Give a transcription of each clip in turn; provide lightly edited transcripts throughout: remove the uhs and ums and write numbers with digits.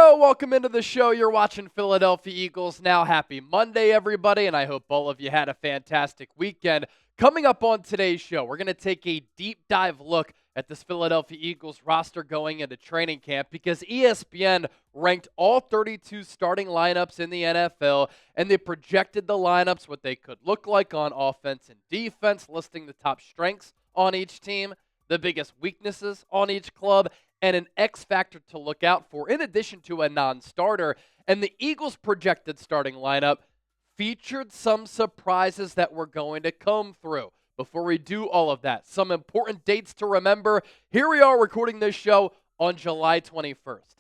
Yo, welcome into the show. You're watching Philadelphia Eagles Now. Happy Monday, everybody, and I hope all of you had a fantastic weekend. Coming up on today's show, we're going to take a deep dive look at this Philadelphia Eagles roster going into training camp because ESPN ranked all 32 starting lineups in the NFL, and they projected the lineups, what they could look like on offense and defense, listing the top strengths on each team, the biggest weaknesses on each club, and an X factor to look out for, in addition to a non-starter. And the Eagles' projected starting lineup featured some surprises that we're going to come through. Before we do all of that, some important dates to remember. Here we are recording this show on July 21st.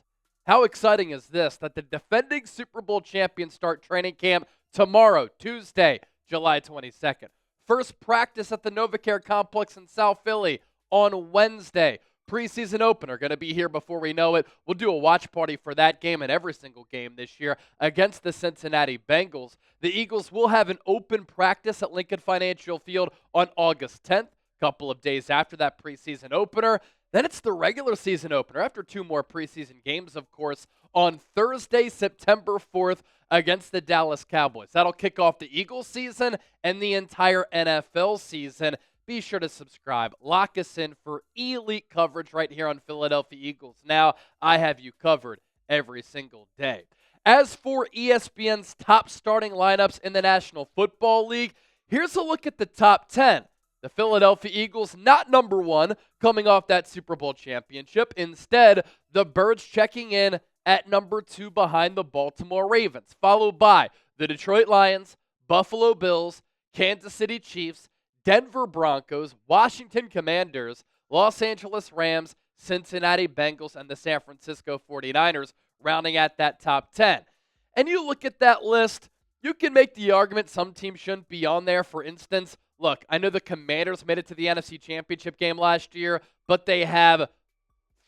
How exciting is this, that the defending Super Bowl champions start training camp tomorrow, Tuesday, July 22nd. First practice at the NovaCare Complex in South Philly on Wednesday. Preseason opener going to be here before we know it. We'll do a watch party for that game and every single game this year against the Cincinnati Bengals. The Eagles will have an open practice at Lincoln Financial Field on August 10th, a couple of days after that preseason opener. Then it's the regular season opener after two more preseason games, of course, on Thursday, September 4th against the Dallas Cowboys. That'll kick off the Eagles season and the entire NFL season. Be sure to subscribe. Lock us in for elite coverage right here on Philadelphia Eagles Now. I have you covered every single day. As for ESPN's top starting lineups in the National Football League, here's a look at the top 10. The Philadelphia Eagles, not number one, coming off that Super Bowl championship. Instead, the Birds checking in at number 2 behind the Baltimore Ravens, followed by the Detroit Lions, Buffalo Bills, Kansas City Chiefs, Denver Broncos, Washington Commanders, Los Angeles Rams, Cincinnati Bengals, and the San Francisco 49ers rounding at that top 10. And you look at that list, you can make the argument some teams shouldn't be on there. For instance, look, I know the Commanders made it to the NFC Championship game last year, but they have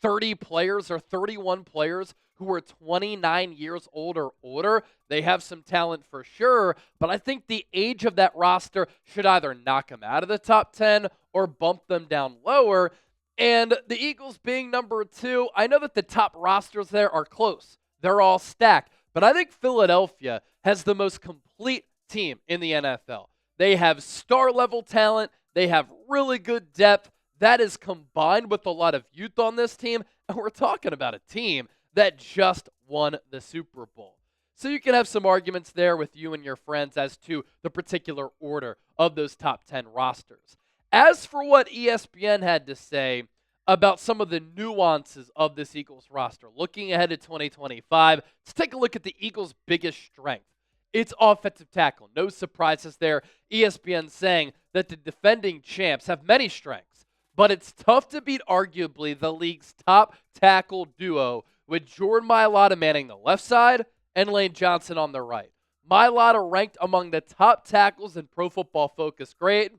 30 players or 31 players who are 29 years old or older. They have some talent for sure, but I think the age of that roster should either knock them out of the top 10 or bump them down lower. And the Eagles being number 2, I know that the top rosters there are close. They're all stacked, but I think Philadelphia has the most complete team in the NFL. They have star-level talent. They have really good depth. That is combined with a lot of youth on this team, and we're talking about a team that just won the Super Bowl. So you can have some arguments there with you and your friends as to the particular order of those top 10 rosters. As for what ESPN had to say about some of the nuances of this Eagles roster, looking ahead to 2025, let's take a look at the Eagles' biggest strength. It's offensive tackle. No surprises there. ESPN saying that the defending champs have many strengths, but it's tough to beat arguably the league's top tackle duo with Jordan Mailata manning the left side and Lane Johnson on the right. Mailata ranked among the top tackles in Pro Football Focus grade,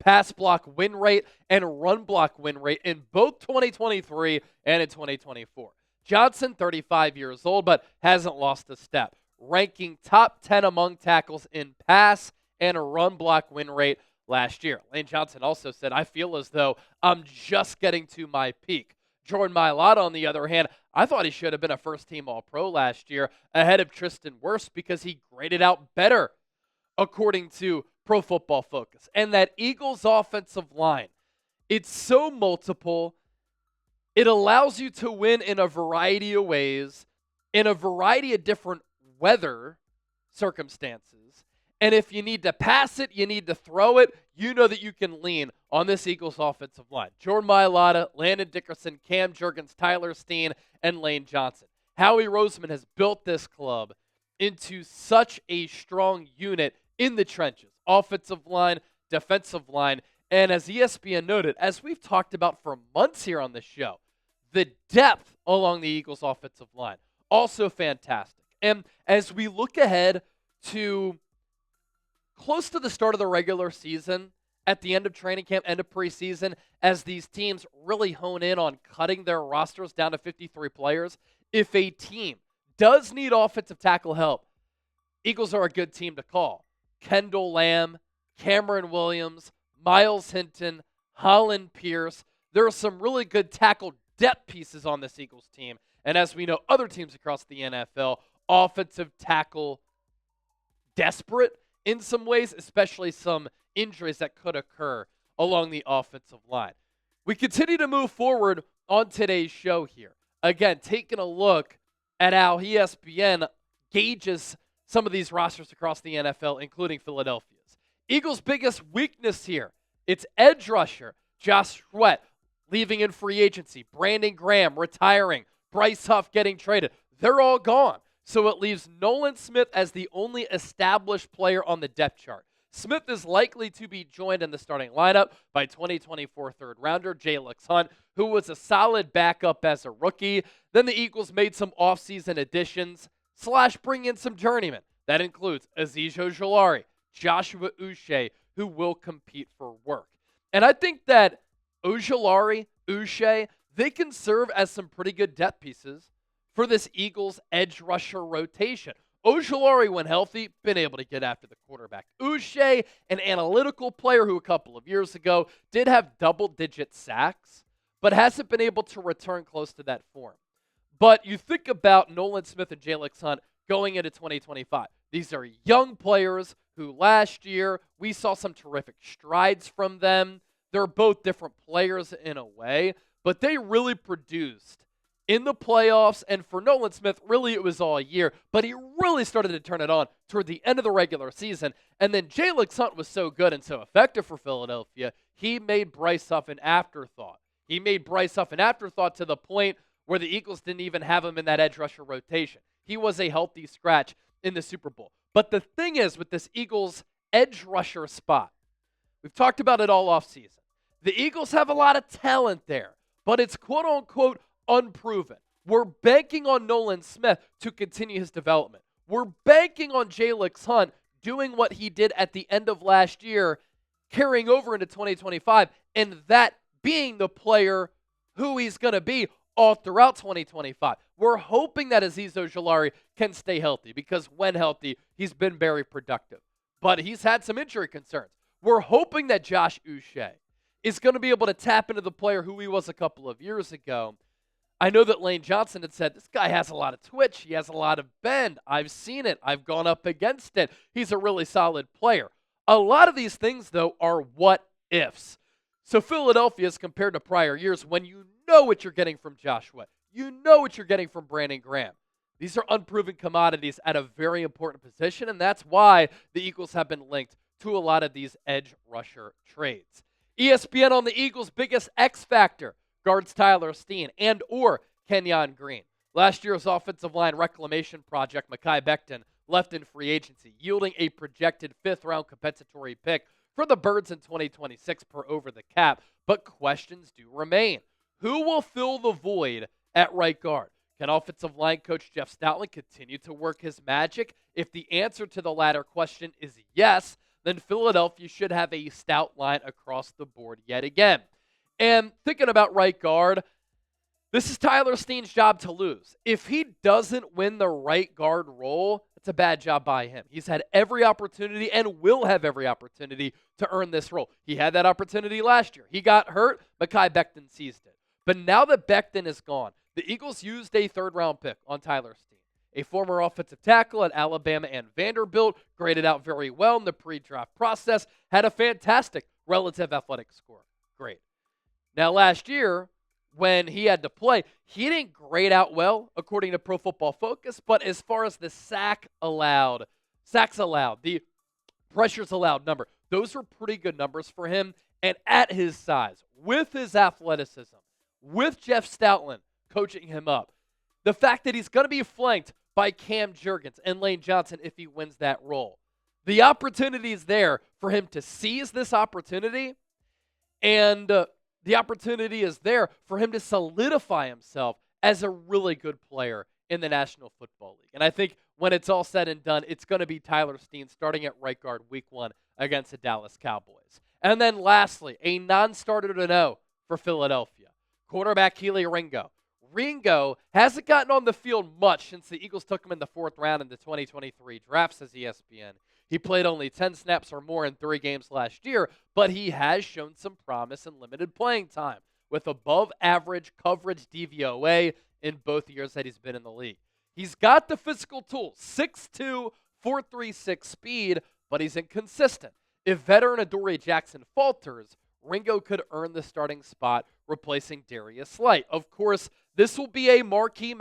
pass block win rate, and run block win rate in both 2023 and in 2024. Johnson, 35 years old, but hasn't lost a step, ranking top 10 among tackles in pass and run block win rate last year. Lane Johnson also said, "I feel as though I'm just getting to my peak." Jordan Mailata, on the other hand, I thought he should have been a first-team All-Pro last year ahead of Tristan Wirfs because he graded out better, according to Pro Football Focus. And that Eagles offensive line, it's so multiple. It allows you to win in a variety of ways, in a variety of different weather circumstances. And if you need to pass it, you need to throw it, you know that you can lean on this Eagles offensive line. Jordan Mailata, Landon Dickerson, Cam Jurgens, Tyler Steen, and Lane Johnson. Howie Roseman has built this club into such a strong unit in the trenches. Offensive line, defensive line, and as ESPN noted, as we've talked about for months here on this show, the depth along the Eagles offensive line, also fantastic. And as we look ahead to close to the start of the regular season, at the end of training camp, end of preseason, as these teams really hone in on cutting their rosters down to 53 players, if a team does need offensive tackle help, Eagles are a good team to call. Kendall Lamb, Cameron Williams, Miles Hinton, Holland Pierce. There are some really good tackle depth pieces on this Eagles team. And as we know, other teams across the NFL, offensive tackle desperate in some ways, especially some injuries that could occur along the offensive line. We continue to move forward on today's show here. Again, taking a look at how ESPN gauges some of these rosters across the NFL, including Philadelphia's. Eagles' biggest weakness here, it's edge rusher Josh Sweat leaving in free agency, Brandon Graham retiring, Bryce Huff getting traded. They're all gone. So it leaves Nolan Smith as the only established player on the depth chart. Smith is likely to be joined in the starting lineup by 2024 third-rounder Jalix Hunt, who was a solid backup as a rookie. Then the Eagles made some offseason additions / bring in some journeymen. That includes Azeez Ojulari, Joshua Uche, who will compete for work. And I think that Ojulari, Uche, they can serve as some pretty good depth pieces for this Eagles edge rusher rotation. Ojulari, when healthy, been able to get after the quarterback. Uche, an analytical player who a couple of years ago did have double-digit sacks, but hasn't been able to return close to that form. But you think about Nolan Smith and Jalix Hunt going into 2025. These are young players who last year we saw some terrific strides from them. They're both different players in a way, but they really produced in the playoffs, and for Nolan Smith, really it was all year, but he really started to turn it on toward the end of the regular season. And then Jalix Hunt was so good and so effective for Philadelphia, he made Bryce Huff an afterthought. He made Bryce Huff an afterthought to the point where the Eagles didn't even have him in that edge rusher rotation. He was a healthy scratch in the Super Bowl. But the thing is, with this Eagles edge rusher spot, we've talked about it all offseason. The Eagles have a lot of talent there, but it's quote-unquote unproven. We're banking on Nolan Smith to continue his development. We're banking on Jalix Hunt doing what he did at the end of last year, carrying over into 2025, and that being the player who he's going to be all throughout 2025. We're hoping that Azeez Ojulari can stay healthy because when healthy, he's been very productive. But he's had some injury concerns. We're hoping that Josh Uche is going to be able to tap into the player who he was a couple of years ago. I know that Lane Johnson had said, this guy has a lot of twitch. He has a lot of bend. I've seen it. I've gone up against it. He's a really solid player. A lot of these things, though, are what ifs. So Philadelphia, as compared to prior years, when you know what you're getting from Joshua, you know what you're getting from Brandon Graham. These are unproven commodities at a very important position, and that's why the Eagles have been linked to a lot of these edge rusher trades. ESPN on the Eagles' biggest X factor, guards Tyler Steen and or Kenyon Green. Last year's offensive line reclamation project, Mekhi Becton, left in free agency, yielding a projected fifth-round compensatory pick for the Birds in 2026 per over the cap. But questions do remain. Who will fill the void at right guard? Can offensive line coach Jeff Stoutland continue to work his magic? If the answer to the latter question is yes, then Philadelphia should have a stout line across the board yet again. And thinking about right guard, this is Tyler Steen's job to lose. If he doesn't win the right guard role, it's a bad job by him. He's had every opportunity and will have every opportunity to earn this role. He had that opportunity last year. He got hurt. Mekhi Becton seized it. But now that Becton is gone, the Eagles used a third-round pick on Tyler Steen, a former offensive tackle at Alabama and Vanderbilt, graded out very well in the pre-draft process, had a fantastic relative athletic score. Great. Now, last year, when he had to play, he didn't grade out well, according to Pro Football Focus, but as far as the sacks allowed, the pressures allowed number, those were pretty good numbers for him. And at his size, with his athleticism, with Jeff Stoutland coaching him up, the fact that he's going to be flanked by Cam Jurgens and Lane Johnson if he wins that role, the opportunity is there for him to seize this opportunity, and the opportunity is there for him to solidify himself as a really good player in the National Football League. And I think when it's all said and done, it's going to be Tyler Steen starting at right guard week 1 against the Dallas Cowboys. And then lastly, a non-starter to know for Philadelphia, quarterback Kelee Ringo. Ringo hasn't gotten on the field much since the Eagles took him in the 4th round in the 2023 draft, says ESPN. He played only 10 snaps or more in 3 games last year, but he has shown some promise and limited playing time with above-average coverage DVOA in both years that he's been in the league. He's got the physical tools, 6'2", 4.36 speed, but he's inconsistent. If veteran Adoree Jackson falters, Ringo could earn the starting spot, replacing Darius Slay. Of course, this will be a marquee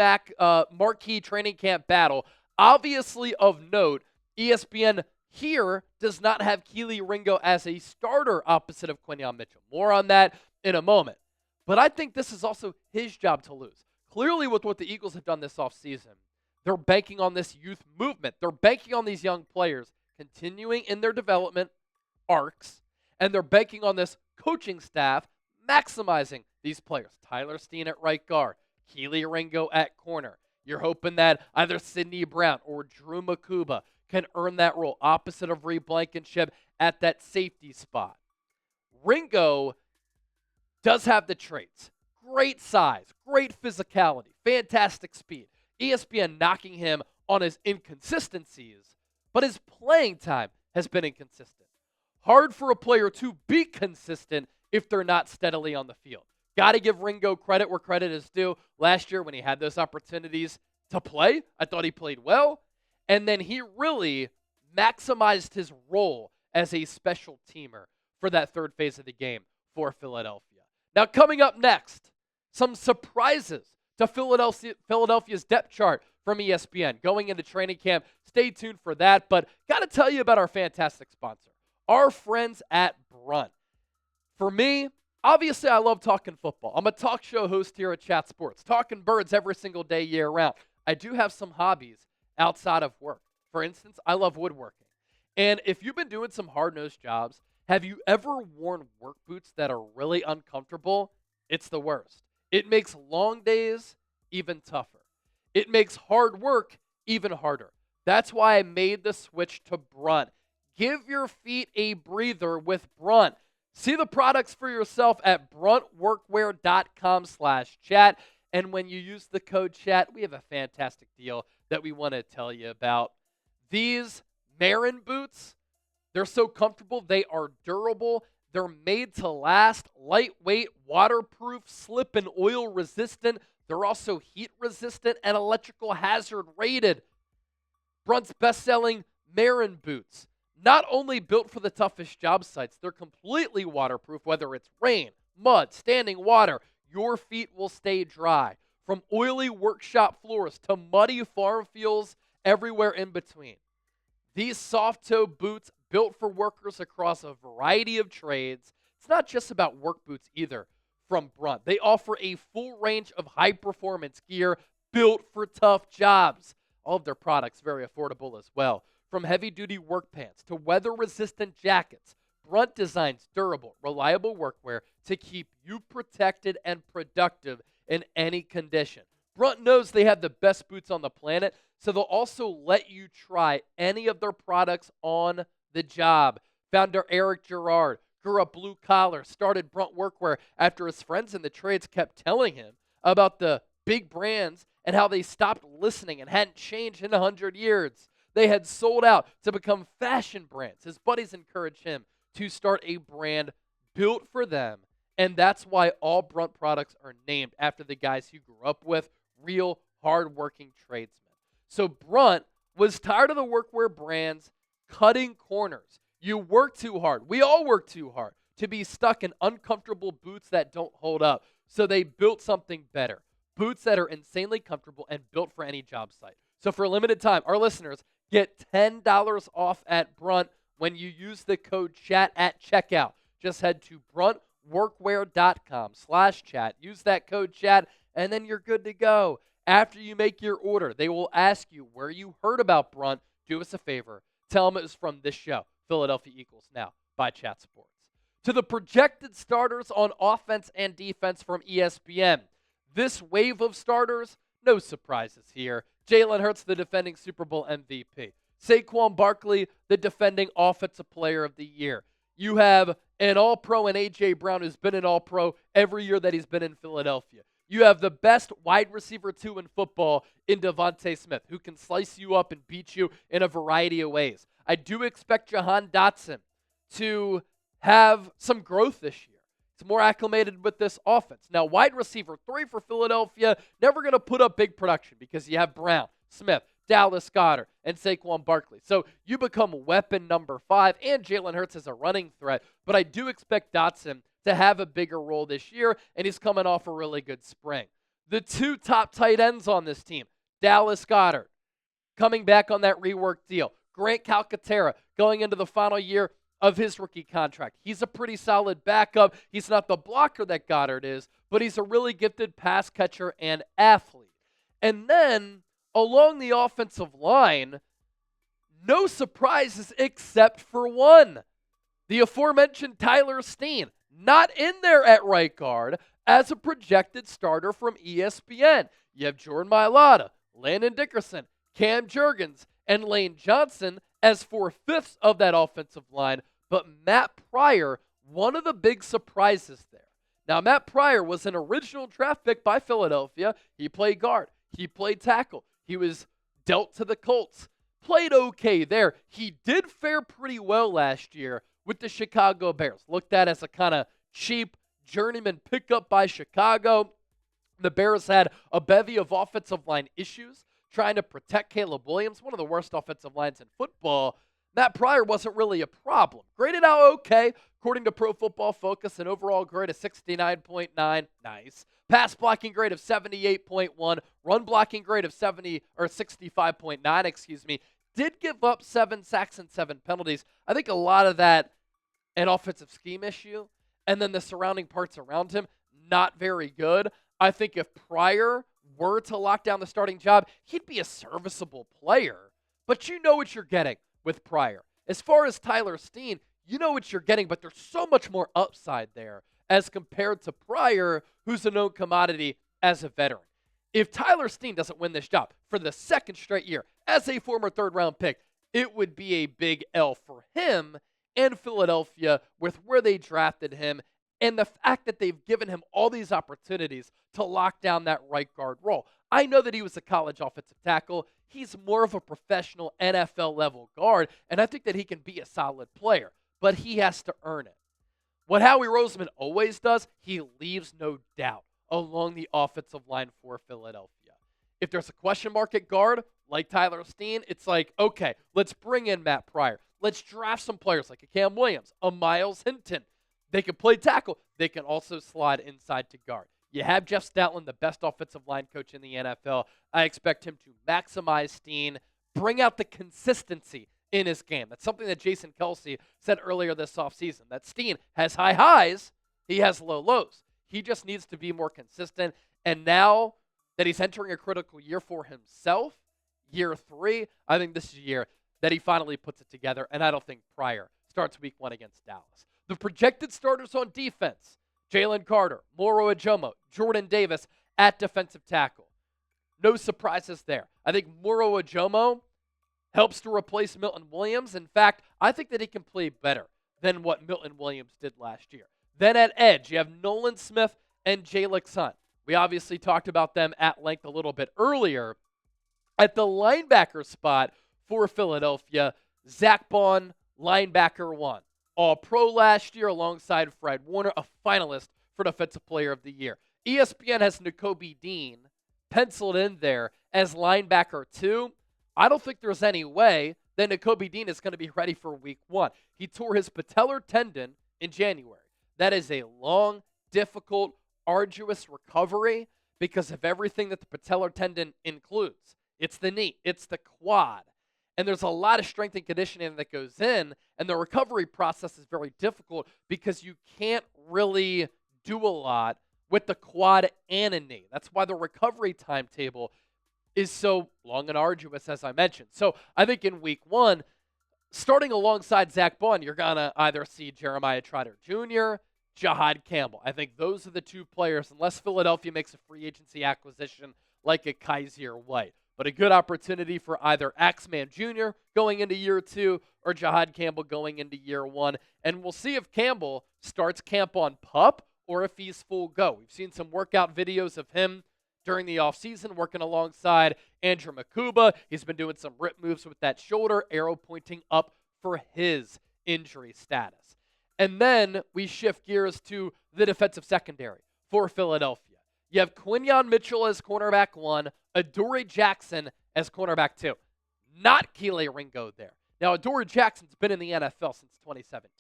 training camp battle. Obviously of note, ESPN here does not have Kelee Ringo as a starter opposite of Quinyon Mitchell. More on that in a moment. But I think this is also his job to lose. Clearly, with what the Eagles have done this offseason, they're banking on this youth movement. They're banking on these young players continuing in their development arcs, and they're banking on this coaching staff maximizing these players. Tyler Steen at right guard, Kelee Ringo at corner. You're hoping that either Sidney Brown or Drew Makuba can earn that role opposite of Reed Blankenship at that safety spot. Ringo does have the traits. Great size, great physicality, fantastic speed. ESPN knocking him on his inconsistencies, but his playing time has been inconsistent. Hard for a player to be consistent if they're not steadily on the field. Got to give Ringo credit where credit is due. Last year when he had those opportunities to play, I thought he played well. And then he really maximized his role as a special teamer for that third phase of the game for Philadelphia. Now coming up next, some surprises to Philadelphia's depth chart from ESPN going into training camp. Stay tuned for that, but got to tell you about our fantastic sponsor, our friends at Brunt. For me, obviously I love talking football. I'm a talk show host here at Chat Sports, talking birds every single day year-round. I do have some hobbies outside of work. For instance, I love woodworking. And if you've been doing some hard-nosed jobs, have you ever worn work boots that are really uncomfortable? It's the worst. It makes long days even tougher. It makes hard work even harder. That's why I made the switch to Brunt. Give your feet a breather with Brunt. See the products for yourself at bruntworkwear.com/chat. And when you use the code chat, we have a fantastic deal that we want to tell you about. These Marin boots, they're so comfortable. They are durable. They're made to last, lightweight, waterproof, slip and oil resistant. They're also heat resistant and electrical hazard rated. Brunt's best-selling Marin boots, not only built for the toughest job sites, they're completely waterproof, whether it's rain, mud, standing water. Your feet will stay dry. From oily workshop floors to muddy farm fields, everywhere in between. These soft-toe boots, built for workers across a variety of trades. It's not just about work boots either from Brunt. They offer a full range of high-performance gear built for tough jobs. All of their products very affordable as well. From heavy-duty work pants to weather-resistant jackets, Brunt designs durable, reliable workwear to keep you protected and productive in any condition. Brunt knows they have the best boots on the planet, so they'll also let you try any of their products on the job. Founder Eric Girard grew up blue collar, started Brunt Workwear after his friends in the trades kept telling him about the big brands and how they stopped listening and hadn't changed in 100 years. They had sold out to become fashion brands. His buddies encouraged him to start a brand built for them, and that's why all Brunt products are named after the guys he grew up with, real hard-working tradesmen. So Brunt was tired of the workwear brands cutting corners. You work too hard. We all work too hard to be stuck in uncomfortable boots that don't hold up. So they built something better. Boots that are insanely comfortable and built for any job site. So for a limited time, our listeners get $10 off at Brunt when you use the code chat at checkout. Just head to bruntworkwear.com/chat. Use that code chat, and then you're good to go. After you make your order, they will ask you where you heard about Brunt. Do us a favor. Tell them it was from this show, Philadelphia Eagles Now by Chat Sports. To the projected starters on offense and defense from ESPN. This wave of starters, no surprises here. Jalen Hurts, the defending Super Bowl MVP. Saquon Barkley, the defending Offensive Player of the Year. You have an All-Pro in A.J. Brown who's been an All-Pro every year that he's been in Philadelphia. You have the best wide receiver 2 in football in Devontae Smith, who can slice you up and beat you in a variety of ways. I do expect Jahan Dotson to have some growth this year. It's more acclimated with this offense. Now, wide receiver 3 for Philadelphia, never going to put up big production because you have Brown, Smith, Dallas Goedert, and Saquon Barkley. So you become weapon number 5, and Jalen Hurts is a running threat. But I do expect Dotson to have a bigger role this year, and he's coming off a really good spring. The 2 top tight ends on this team, Dallas Goedert, coming back on that reworked deal. Grant Calcaterra going into the final year of his rookie contract. He's a pretty solid backup. He's not the blocker that Goddard is, but he's a really gifted pass catcher and athlete. And then, along the offensive line, no surprises except for one. The aforementioned Tyler Steen, not in there at right guard as a projected starter from ESPN. You have Jordan Mailata, Landon Dickerson, Cam Jurgens, and Lane Johnson as 4/5 of that offensive line. But Matt Pryor, one of the big surprises there. Now, Matt Pryor was an original draft pick by Philadelphia. He played guard. He played tackle. He was dealt to the Colts. Played okay there. He did fare pretty well last year with the Chicago Bears. Looked at as a kind of cheap journeyman pickup by Chicago. The Bears had a bevy of offensive line issues trying to protect Caleb Williams, one of the worst offensive lines in football. Matt Pryor wasn't really a problem. Graded out okay, according to Pro Football Focus, an overall grade of 69.9. Nice. Pass blocking grade of 78.1. Run blocking grade of 65.9, Did give up 7 sacks and 7 penalties. I think a lot of that an offensive scheme issue, and then the surrounding parts around him, not very good. I think if Pryor were to lock down the starting job, he'd be a serviceable player. But you know what you're getting with Pryor. As far as Tyler Steen, you know what you're getting, but there's so much more upside there as compared to Pryor, who's a known commodity as a veteran. If Tyler Steen doesn't win this job for the 2nd straight year as a former 3rd-round pick, it would be a big L for him and Philadelphia with where they drafted him and the fact that they've given him all these opportunities to lock down that right guard role. I know that he was a college offensive tackle. He's more of a professional NFL-level guard, and I think that he can be a solid player, but he has to earn it. What Howie Roseman always does, he leaves no doubt along the offensive line for Philadelphia. If there's a question mark at guard, like Tyler Steen, it's like, okay, let's bring in Matt Pryor. Let's draft some players like a Cam Williams, a Miles Hinton. They can play tackle. They can also slide inside to guard. You have Jeff Stoutland, the best offensive line coach in the NFL. I expect him to maximize Steen, bring out the consistency in his game. That's something that Jason Kelsey said earlier this offseason, that Steen has high highs, he has low lows. He just needs to be more consistent. And now that he's entering a critical year for himself, year 3, I think this is a year that he finally puts it together, and I don't think Pryor starts week 1 against Dallas. The projected starters on defense, Jalen Carter, Moro Ajomo, Jordan Davis at defensive tackle. No surprises there. I think Moro Ajomo helps to replace Milton Williams. In fact, I think that he can play better than what Milton Williams did last year. Then at edge, you have Nolan Smith and Jalen Hunt. We obviously talked about them at length a little bit earlier. At the linebacker spot for Philadelphia, Zach Bond, linebacker 1. All-Pro last year alongside Fred Warner, a finalist for Defensive Player of the Year. ESPN has Nakobe Dean penciled in there as linebacker 2. I don't think there's any way that Nakobe Dean is going to be ready for week 1. He tore his patellar tendon in January. That is a long, difficult, arduous recovery because of everything that the patellar tendon includes. It's the knee, it's the quad. And there's a lot of strength and conditioning that goes in, and the recovery process is very difficult because you can't really do a lot with the quad and a knee. That's why the recovery timetable is so long and arduous, as I mentioned. So I think in week 1, starting alongside Zach Bond, you're going to either see Jeremiah Trotter Jr., Jahad Campbell. I think those are the 2 players, unless Philadelphia makes a free agency acquisition like a Kaiser White. But a good opportunity for either Axeman Jr. going into year 2 or Jahad Campbell going into year 1. And we'll see if Campbell starts camp on PUP or if he's full go. We've seen some workout videos of him during the offseason working alongside Andrew Makuba. He's been doing some rip moves with that shoulder, arrow pointing up for his injury status. And then we shift gears to the defensive secondary for Philadelphia. You have Quinyon Mitchell as cornerback 1, Adoree Jackson as cornerback 2. Not Kelee Ringo there. Now, Adoree Jackson's been in the NFL since 2017.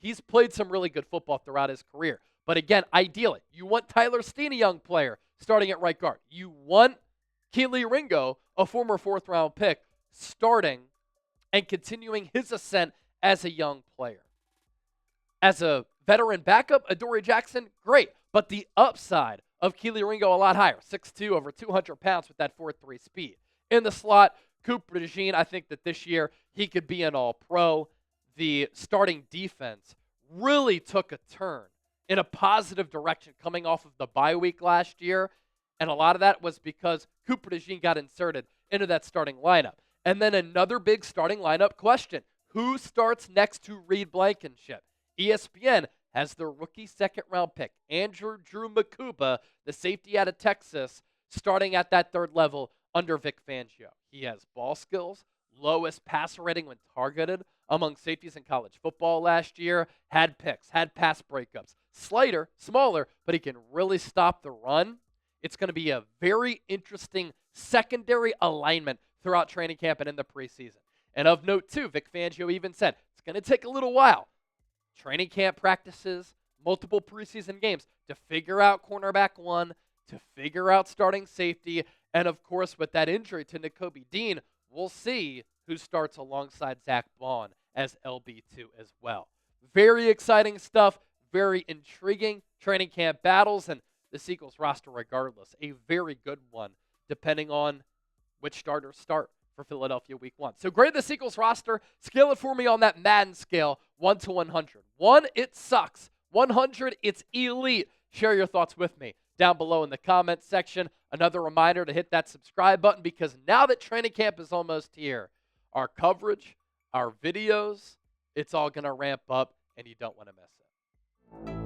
He's played some really good football throughout his career. But again, ideally, you want Tyler Steen, a young player, starting at right guard. You want Kelee Ringo, a former fourth-round pick, starting and continuing his ascent as a young player. As a veteran backup, Adoree Jackson, great. But the upside of Kelee Ringo a lot higher. 6'2", over 200 pounds with that 4.3 speed. In the slot, Cooper DeJean, I think that this year he could be an all-pro. The starting defense really took a turn in a positive direction coming off of the bye week last year. And a lot of that was because Cooper DeJean got inserted into that starting lineup. And then another big starting lineup question. Who starts next to Reed Blankenship? ESPN has their rookie second-round pick, Andrew Drew Makuba, the safety out of Texas, starting at that third level under Vic Fangio. He has ball skills, lowest passer rating when targeted among safeties in college football last year, had picks, had pass breakups. Slighter, smaller, but he can really stop the run. It's going to be a very interesting secondary alignment throughout training camp and in the preseason. And of note, too, Vic Fangio even said it's going to take a little while. Training camp practices, multiple preseason games to figure out cornerback 1, to figure out starting safety, and of course, with that injury to Nakobe Dean, we'll see who starts alongside Zach Bond as LB2 as well. Very exciting stuff, very intriguing training camp battles, and this Eagles roster, regardless, a very good one, depending on which starters start for Philadelphia week 1. So grade this Eagles roster. Scale it for me on that Madden scale, 1 to 100. 1, it sucks. 100, it's elite. Share your thoughts with me down below in the comments section. Another reminder to hit that subscribe button because now that training camp is almost here, our coverage, our videos, it's all going to ramp up and you don't want to miss it.